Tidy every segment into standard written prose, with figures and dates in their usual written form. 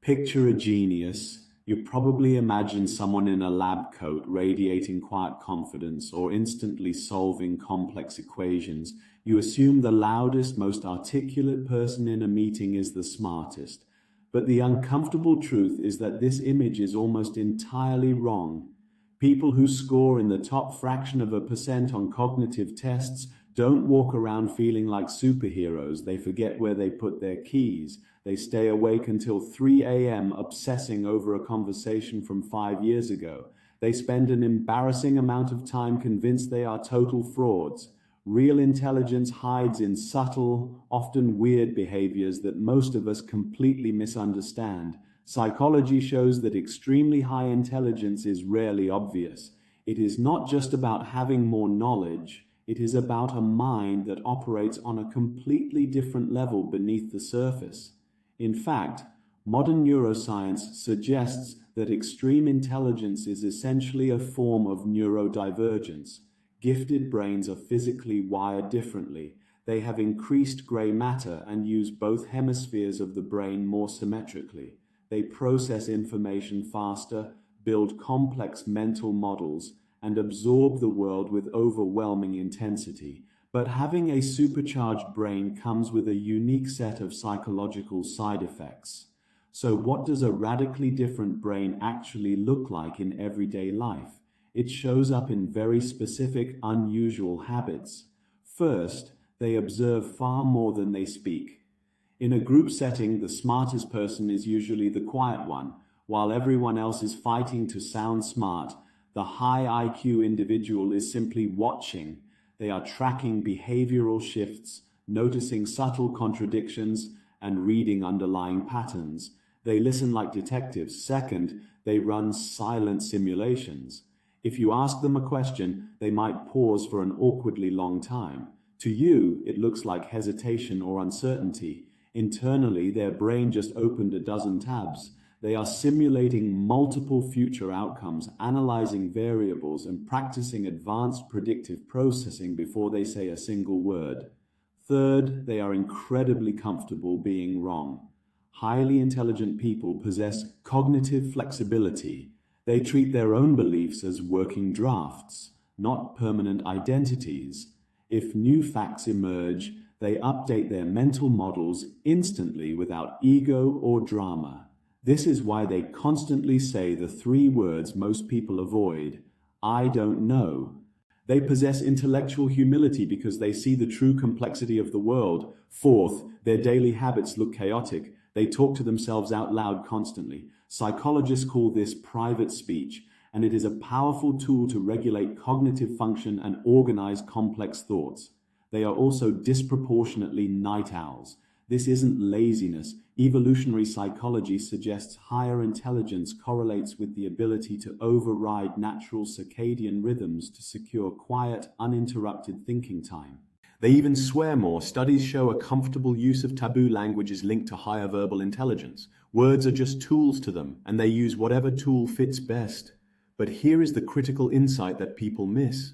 Picture a genius. You probably imagine someone in a lab coat radiating quiet confidence or instantly solving complex equations. You assume the loudest, most articulate person in a meeting is the smartest. But the uncomfortable truth is that this image is almost entirely wrong. People who score in the top fraction of a percent on cognitive tests don't walk around feeling like superheroes. They forget where they put their keys. They stay awake until 3 a.m. obsessing over a conversation from 5 years ago. They spend an embarrassing amount of time convinced they are total frauds. Real intelligence hides in subtle, often weird behaviors that most of us completely misunderstand. Psychology shows that extremely high intelligence is rarely obvious. It is not just about having more knowledge. It is about a mind that operates on a completely different level beneath the surface. In fact, modern neuroscience suggests that extreme intelligence is essentially a form of neurodivergence. Gifted brains are physically wired differently. They have increased gray matter and use both hemispheres of the brain more symmetrically. They process information faster, build complex mental models, and absorb the world with overwhelming intensity. But having a supercharged brain comes with a unique set of psychological side effects. So what does a radically different brain actually look like in everyday life? It shows up in very specific, unusual habits. First, they observe far more than they speak. In a group setting, the smartest person is usually the quiet one. While everyone else is fighting to sound smart, the high IQ individual is simply watching. They are tracking behavioral shifts, noticing subtle contradictions, and reading underlying patterns. They listen like detectives. Second, they run silent simulations. If you ask them a question, they might pause for an awkwardly long time. To you, it looks like hesitation or uncertainty. Internally, their brain just opened a dozen tabs. They are simulating multiple future outcomes, analyzing variables, and practicing advanced predictive processing before they say a single word. Third, they are incredibly comfortable being wrong. Highly intelligent people possess cognitive flexibility. They treat their own beliefs as working drafts, not permanent identities. If new facts emerge, they update their mental models instantly without ego or drama. This is why they constantly say the three words most people avoid: I don't know. They possess intellectual humility because they see the true complexity of the world. Fourth, their daily habits look chaotic. They talk to themselves out loud constantly. Psychologists call this private speech, and it is a powerful tool to regulate cognitive function and organize complex thoughts. They are also disproportionately night owls. This isn't laziness. Evolutionary psychology suggests higher intelligence correlates with the ability to override natural circadian rhythms to secure quiet, uninterrupted thinking time. They even swear more. Studies show a comfortable use of taboo language is linked to higher verbal intelligence. Words are just tools to them, and they use whatever tool fits best. But here is the critical insight that people miss.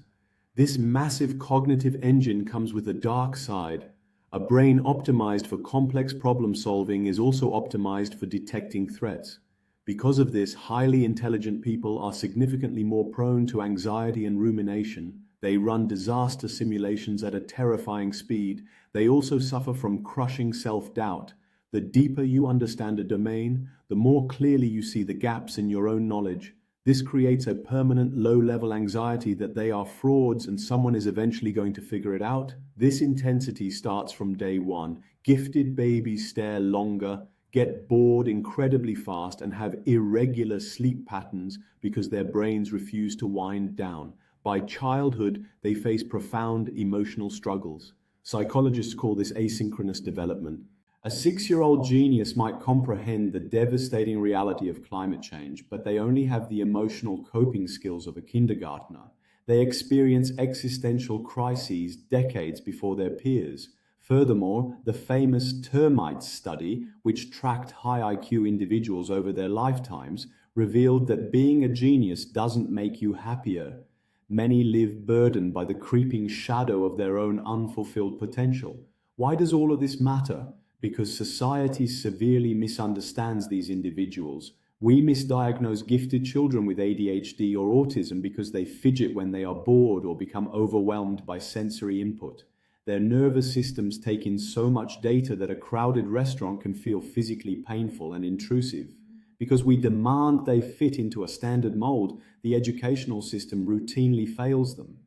This massive cognitive engine comes with a dark side. A brain optimized for complex problem solving is also optimized for detecting threats. Because of this, highly intelligent people are significantly more prone to anxiety and rumination. They run disaster simulations at a terrifying speed. They also suffer from crushing self-doubt. The deeper you understand a domain, the more clearly you see the gaps in your own knowledge. This creates a permanent low-level anxiety that they are frauds and someone is eventually going to figure it out. This intensity starts from day one. Gifted babies stare longer, get bored incredibly fast, and have irregular sleep patterns because their brains refuse to wind down. By childhood, they face profound emotional struggles. Psychologists call this asynchronous development. A 6-year-old genius might comprehend the devastating reality of climate change, but they only have the emotional coping skills of a kindergartner. They experience existential crises decades before their peers. Furthermore, the famous termites study, which tracked high IQ individuals over their lifetimes, revealed that being a genius doesn't make you happier. Many live burdened by the creeping shadow of their own unfulfilled potential. Why does all of this matter? because society severely misunderstands these individuals. We misdiagnose gifted children with ADHD or autism because they fidget when they are bored or become overwhelmed by sensory input. Their nervous systems take in so much data that a crowded restaurant can feel physically painful and intrusive. Because we demand they fit into a standard mold, the educational system routinely fails them.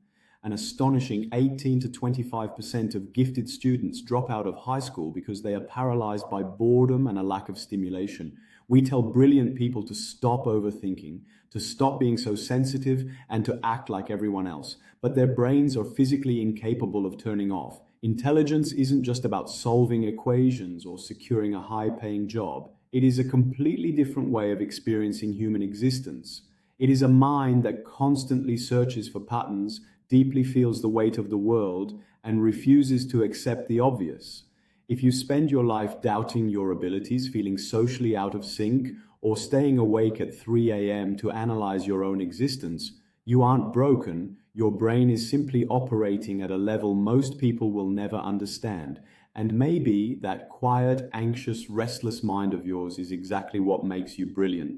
An astonishing 18 to 25% of gifted students drop out of high school because they are paralyzed by boredom and a lack of stimulation. We tell brilliant people to stop overthinking, to stop being so sensitive, and to act like everyone else. But their brains are physically incapable of turning off. Intelligence isn't just about solving equations or securing a high-paying job. It is a completely different way of experiencing human existence. It is a mind that constantly searches for patterns, deeply feels the weight of the world, and refuses to accept the obvious. If you spend your life doubting your abilities, feeling socially out of sync, or staying awake at 3 a.m. to analyze your own existence, you aren't broken. Your brain is simply operating at a level most people will never understand. And maybe that quiet, anxious, restless mind of yours is exactly what makes you brilliant.